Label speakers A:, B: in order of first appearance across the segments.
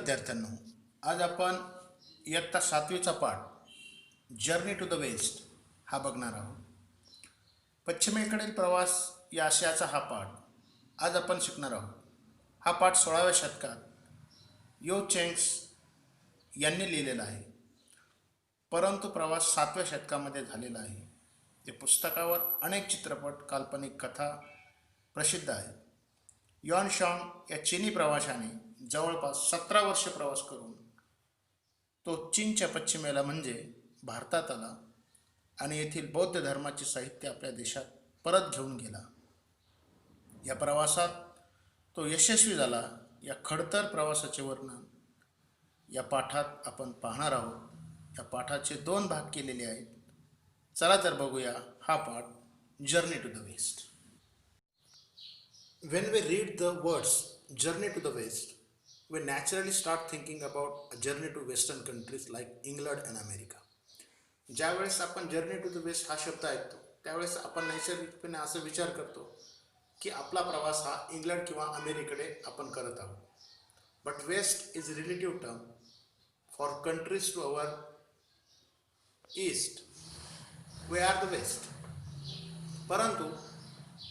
A: विद्यार्थ्यांनो, आज आपण इयत्ता 7वीचा पाठ जर्नी टू द वेस्ट हा बघणार आहोत. पश्चिमेकडील प्रवास या आशयाचा हा पाठ आज आपण शिकणार आहोत. हा पाठ 16व्या शतकात यो चेंग्स यांनी लिहिलेला आहे, परंतु प्रवास 7व्या शतकामध्ये झालेला आहे. या पुस्तकावर अनेक चित्रपट, काल्पनिक कथा प्रसिद्ध आहेत. यॉन शॉंग या चीनी प्रवाशाने जवळपास 17 वर्षे प्रवास करून तो चीनच्या पश्चिमेला म्हणजे भारतात आला आणि येथील बौद्ध धर्माचे साहित्य आपल्या देशात परत घेऊन गेला. या प्रवासात तो यशस्वी झाला. या खडतर प्रवासाचे वर्णन या पाठात आपण पाहणार आहोत. या पाठाचे 2 भाग केलेले आहेत. चला तर बघूया हा पाठ, journey to the west. When we read the words journey to the west, we naturally start thinking about a journey to western countries like England and America. ज्यावेळेस आपण जर्नी टू द वेस्ट हा शब्द ऐकतो त्यावेळेस आपण नैसर्गिकपणे असा विचार करतो की आपला प्रवास हा इंग्लंड किंवा अमेरिकेकडे आपण करत आहोत. But west is relative term for countries to our east. We are the west. परंतु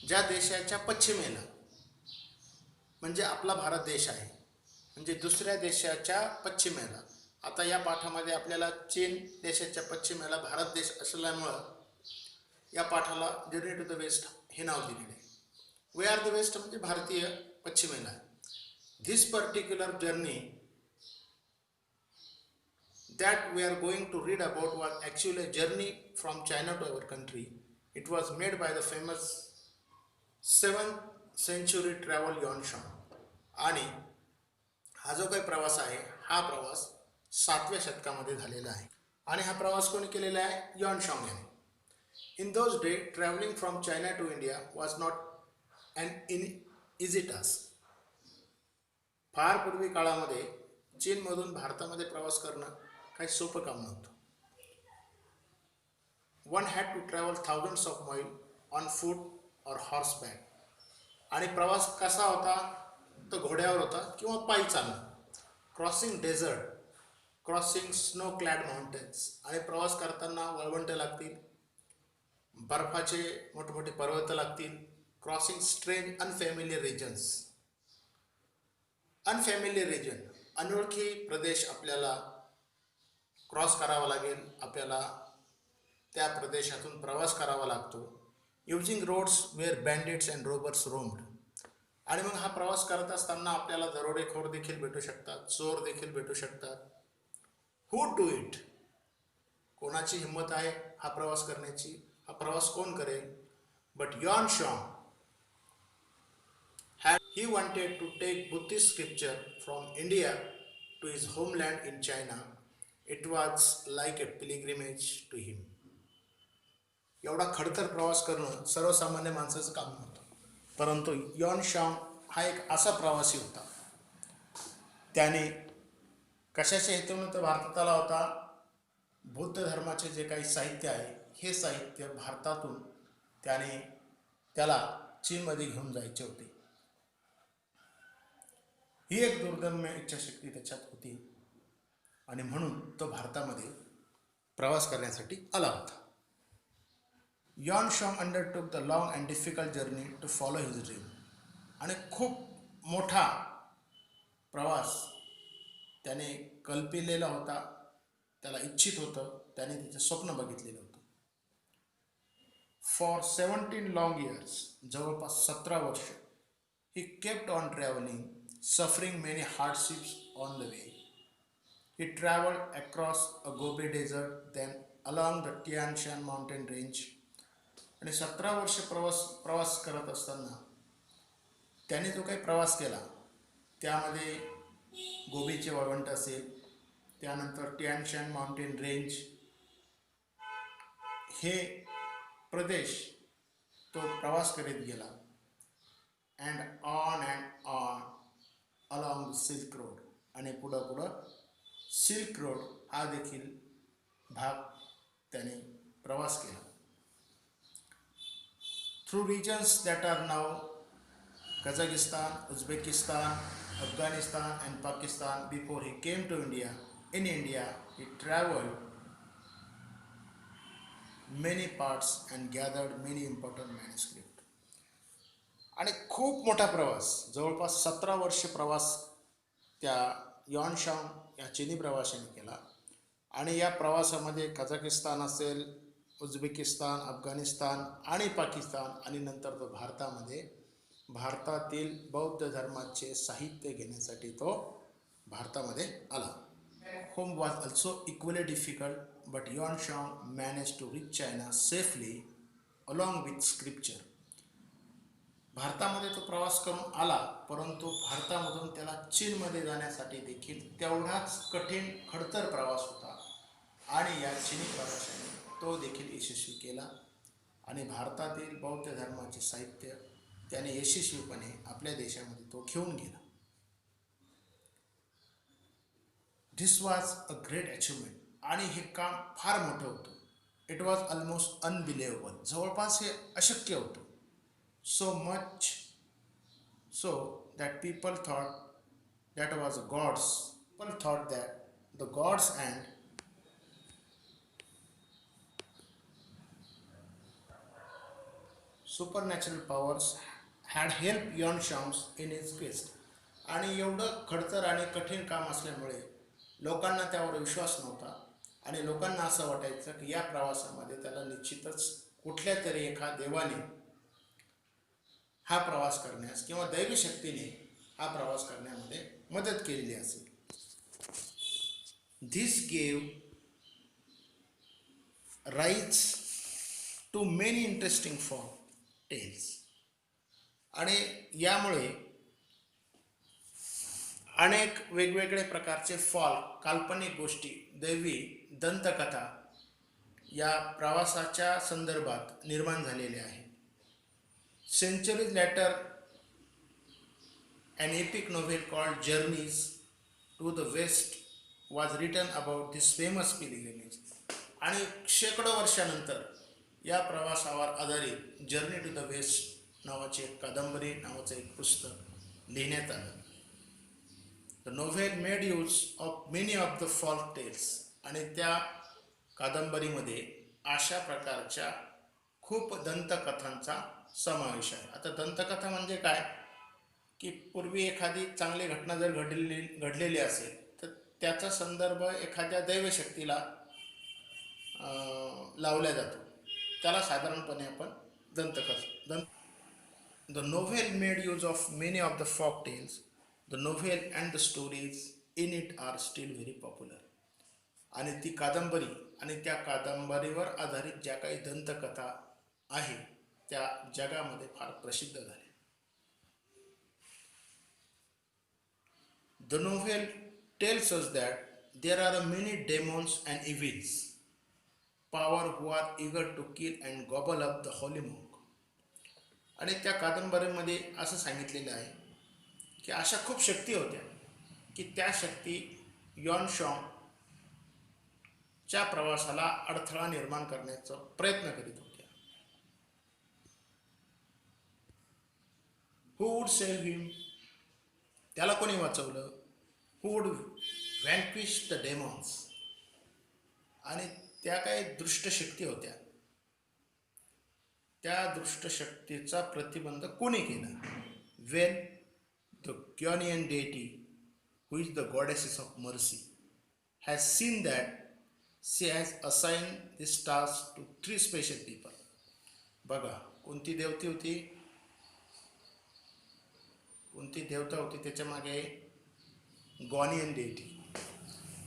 A: ज्या देशाच्या पश्चिमेला म्हणजे आपला भारत देश आहे, म्हणजे दुसऱ्या देशाच्या पश्चिमेला. आता या पाठामध्ये आपल्याला चीन देशाच्या पश्चिमेला भारत देश असल्यामुळं या पाठाला जर्नी टू द वेस्ट हे नाव दिलेले आहे. वी आर द वेस्ट म्हणजे भारतीय पश्चिमेला. This particular journey that we are going to read about was actually a journey from China to our country. It was made by the famous 7th century travel Yuan Shang. आणि हा जो काही प्रवास आहे हा प्रवास 7व्या शतकामध्ये झालेला आहे. आणि हा प्रवास कोणी केलेला आहे? युआन शॉंग याने. In those day travelling from China to India was not an easy task. फार पूर्वी काळामध्ये चीनमधून भारतामध्ये प्रवास करणं काही सोपं काम नव्हतं. One had to travel thousands of mile on foot or horseback. आणि प्रवास कसा होता? तो घोड्यावर होता किंवा पायी चालणं. Crossing desert, crossing snow clad mountains. आणि प्रवास करताना वाळवंटे लागतील, बर्फाचे मोठमोठे पर्वत लागतील. Crossing strange unfamiliar regions. Unfamiliar region, अनोळखी प्रदेश आपल्याला क्रॉस करावा लागेल. आपल्याला त्या प्रदेशातून प्रवास करावा लागतो. Using roads where bandits and robbers roamed. आणि मग हा प्रवास करत असताना आपल्याला दरोडेखोर देखील भेटू शकतात, चोर देखील भेटू शकतात. Who do it? कोणाची हिंमत आहे हा प्रवास करण्याची? हा प्रवास कोण करेल? But Xuanzang he wanted to take Buddhist scripture from India to his homeland in China. It was like a pilgrimage to him. एवढा खडतर प्रवास करणं सर्वसामान्य माणसाचं काम नव्हतं. परंतु युआन शॉंग हा एक असा प्रवासी होता. त्याने कशाच्या हेतून तर भारतात आला होता? बौद्ध धर्माचे जे काही साहित्य आहे हे साहित्य भारतातून त्याला चीनमध्ये घेऊन जायचे होते. ही एक दुर्दम्य इच्छाशक्ती त्याच्यात होती आणि म्हणून तो भारतामध्ये प्रवास करण्यासाठी आला होता. Xuanzang undertook the long and difficult journey to follow his dream. आणि खूप मोठा प्रवास त्याने कल्पिलेला होता, त्याला इच्छित होतं, त्याने त्याचं स्वप्न बघितलेलं होतं. फॉर 17 लॉंग इयर्स, जवळपास 17 वर्ष, he kept on travelling, suffering many hardships on the way. He traveled across a Gobi Desert, then along the Tian Shan mountain range. आणि 17 वर्ष प्रवास करत असताना त्याने जो काही प्रवास केला त्यामध्ये गोबीचे वाळवंट असेल, त्यानंतर टियान शान माउंटेन रेंज, हे प्रदेश तो प्रवास करीत गेला. And on along the silk road. आणि पुढं सिल्क रोड हा देखील भाग त्याने प्रवास केला. थ्रू रिजन्स दॅट आर नाव Kazakhstan, Uzbekistan, Afghanistan and Pakistan before he came to India. In India, he traveled many parts and gathered many important manuscripts. आणि खूप मोठा प्रवास, जवळपास 17 वर्ष प्रवास त्या यॉनशांग या चिनी प्रवाशाने केला. आणि या प्रवासामध्ये कझाकिस्तान असेल, उझबेकिस्तान, अफगाणिस्तान आणि पाकिस्तान आणि नंतर तो भारतातील बौद्ध धर्माचे साहित्य घेण्यासाठी तो भारतामध्ये आला. Home was also equally difficult, but Yuan Shang managed to reach China safely along with scripture. भारतामध्ये तो प्रवास करून आला, परंतु भारतामधून त्याला चीनमध्ये जाण्यासाठी देखील तेवढाच कठीण खडतर प्रवास होता आणि या चिनी प्रवाशाने तो देखील यशस्वी केला आणि भारतातील बौद्ध धर्माचे साहित्य त्याने यशस्वीपणे आपल्या देशामध्ये तो घेऊन गेला. This was a great achievement. आणि हे काम फार मोठं होतं. It was almost unbelievable. जवळपास हे अशक्य होतं. So much so that people thought that was gods. People thought that the gods and supernatural powers had helped Yuan Shang in his quest. आणि एवढं खडतर आणि कठीण काम असल्यामुळे लोकांना त्यावर विश्वास नव्हता आणि लोकांना असं वाटायचं की या प्रवासामध्ये त्याला निश्चितच कुठल्या तरी एका देवाने हा प्रवास करण्यास किंवा दैवी शक्तीने हा प्रवास करण्यामध्ये मदत केलेली असेल. This gave rise to many interesting form tales. आणि यामुळे अनेक वेगवेगळे प्रकारचे फॉल, काल्पनिक गोष्टी, दैवी दंतकथा या प्रवासाच्या संदर्भात निर्माण झालेले आहे. Centuries later an epic novel called Journeys to the West was written about this famous pilgrimage. आणि शेकडो वर्षानंतर या प्रवासावर आधारित जर्नी टू द वेस्ट नावाची एक कादंबरी, नावाचं एक पुस्तक लिहिण्यात आलं. The novel made use of many of the folk tales. आणि त्या कादंबरीमध्ये अशा प्रकारच्या खूप दंतकथांचा समावेश आहे. आता दंतकथा म्हणजे काय की पूर्वी एखादी चांगली घटना जर घडलेली असेल तर त्याचा संदर्भ एखाद्या दैवशक्तीला लावला जातो, त्याला साधारणपणे आपण दंतकथा. The novel made use of many of the folk tales. The novel and the stories in it are still very popular. आणि ती कादंबरी आणि त्या कादंबरीवर आधारित ज्या काही दंतकथा आहे त्या जगामध्ये फार प्रसिद्ध झाल्या. The novel tells us that there are many demons and evils, power who are eager to kill and gobble up the holy monk. आणि त्या कादंबरीमध्ये असं सांगितलेलं आहे की अशा खूप शक्ती होत्या की त्या शक्ती यॉन शॉंग च्या प्रवासाला अडथळा निर्माण करण्याचा प्रयत्न करीत होत्या. Who would save him? त्याला कोणी वाचवलं? Who would vanquish the demons? आणि त्या काही दुष्ट शक्ती होत्या, त्या दुष्ट शक्तीचा प्रतिबंध कोणी केला? When the Guardian deity, who is the goddess of mercy, has seen that she has assigned this task to 3 special people. बघा कोणती देवती होती, कोणती देवता होती त्याच्या मागे? गॉनियन डेटी.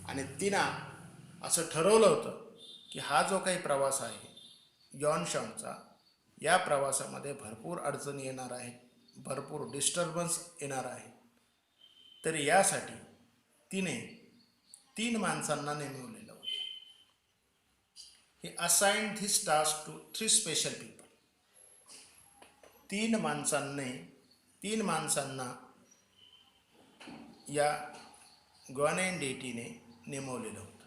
A: आणि तिनं असं ठरवलं होतं की हा जो काही प्रवास आहे यॉन शॉंगचा, या प्रवासामध्ये भरपूर अडचणी येणार आहेत, भरपूर डिस्टर्बन्स येणार आहे. तर यासाठी तिने 3 माणसांना नेमवलेलं होतं. He assigned this task to 3 special people. 3 माणसांना या गॉनियन डेटीने नेमवलेलं होतं.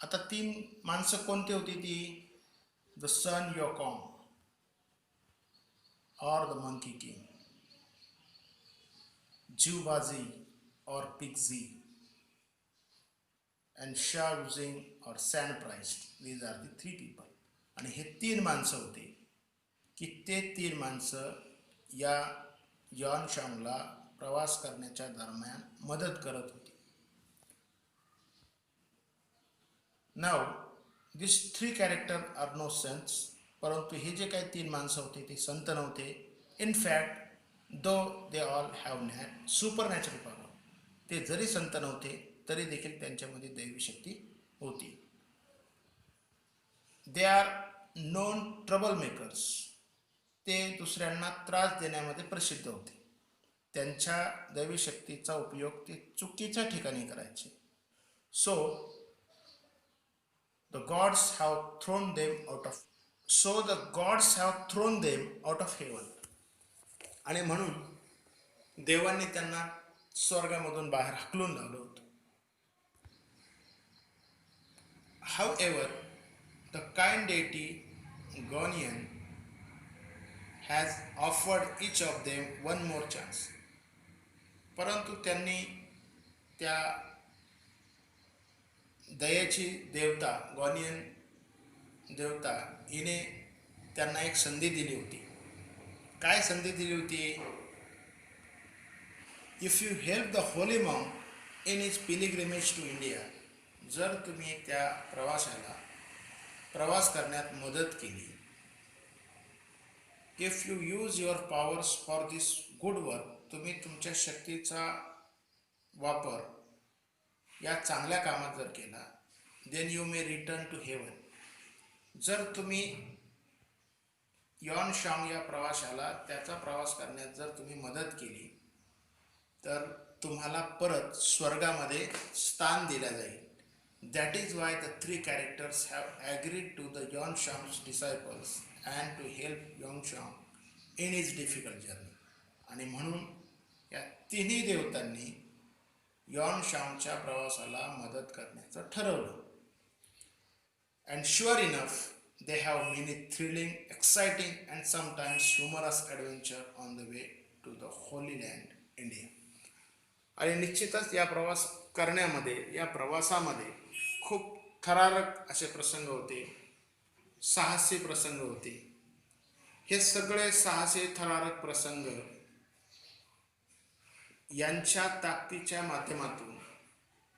A: आता 3 माणसं कोणती होती ती? द सन योकॉंग और the monkey king. Jubazi or Pixie, and Shah Using or Sand Priced. These are the three people. आणि हे तीन माणसं होते की ते तीन माणसं या यॉन शांगला प्रवास करण्याच्या दरम्यान मदत करत होती. नाव this three character are no saints. परंतु हे जे काही तीन माणसं होते ते संत नव्हते. In fact though they all have supernatural power. ते जरी संत नव्हते तरी देखील त्यांच्यामध्ये दैवी शक्ती होती. They are non trouble makers. ते दुसऱ्यांना त्रास देण्यामध्ये प्रसिद्ध होते. त्यांच्या दैवी शक्तीचा उपयोग ते चुकीच्या ठिकाणी करायचे. So the gods have thrown them out of heaven. आणि म्हणून देवांनी त्यांना स्वर्गामधून बाहेर हाकलून लावलं होतं. However, the kind deity Gonian has offered each of them one more chance. परंतु त्यांनी त्या दयेची देवता गॉनियन देवता हिने त्यांना एक संधी दिली होती. काय संधी दिली होती? If you help the holy monk in his pilgrimage to India. जर तुम्ही त्या प्रवासाला प्रवास करण्यात मदत केली, if you use your powers for this good work, तुम्ही तुमच्या शक्तीचा वापर या चांगल्या कामात जर केला, then you may return to heaven. जर तुम्ही यॉन शांग या प्रवासाला त्याचा प्रवास करण्यात जर तुम्ही मदत केली तर तुम्हाला परत स्वर्गामध्ये स्थान दिले जाईल. That is why the three characters have agreed to the Yuan Shang's disciples and to help Yuan Shang in his difficult journey. आणि म्हणून या तिन्ही देवतांनी यॉन शांगच्या प्रवासाला मदत करण्याचं ठरवलं. And sure enough, they have many thrilling, exciting and sometimes humorous adventure on the way to the Holy Land, India. आणि निश्चितच या प्रवासामध्ये खूप थरारक असे प्रसंग होते, साहसी प्रसंग होते. हे सगळे साहसी थरारक प्रसंग यांच्या ताकदीच्या माध्यमातून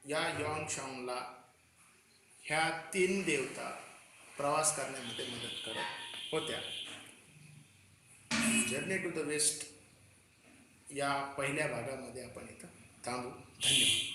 A: या यॉन शांगला ह्या तीन देवता प्रवास करण्यामध्ये मदत करत होत्या. जर्नी टू द वेस्ट या पहिल्या भागामध्ये आपण इथं थांबू. धन्यवाद.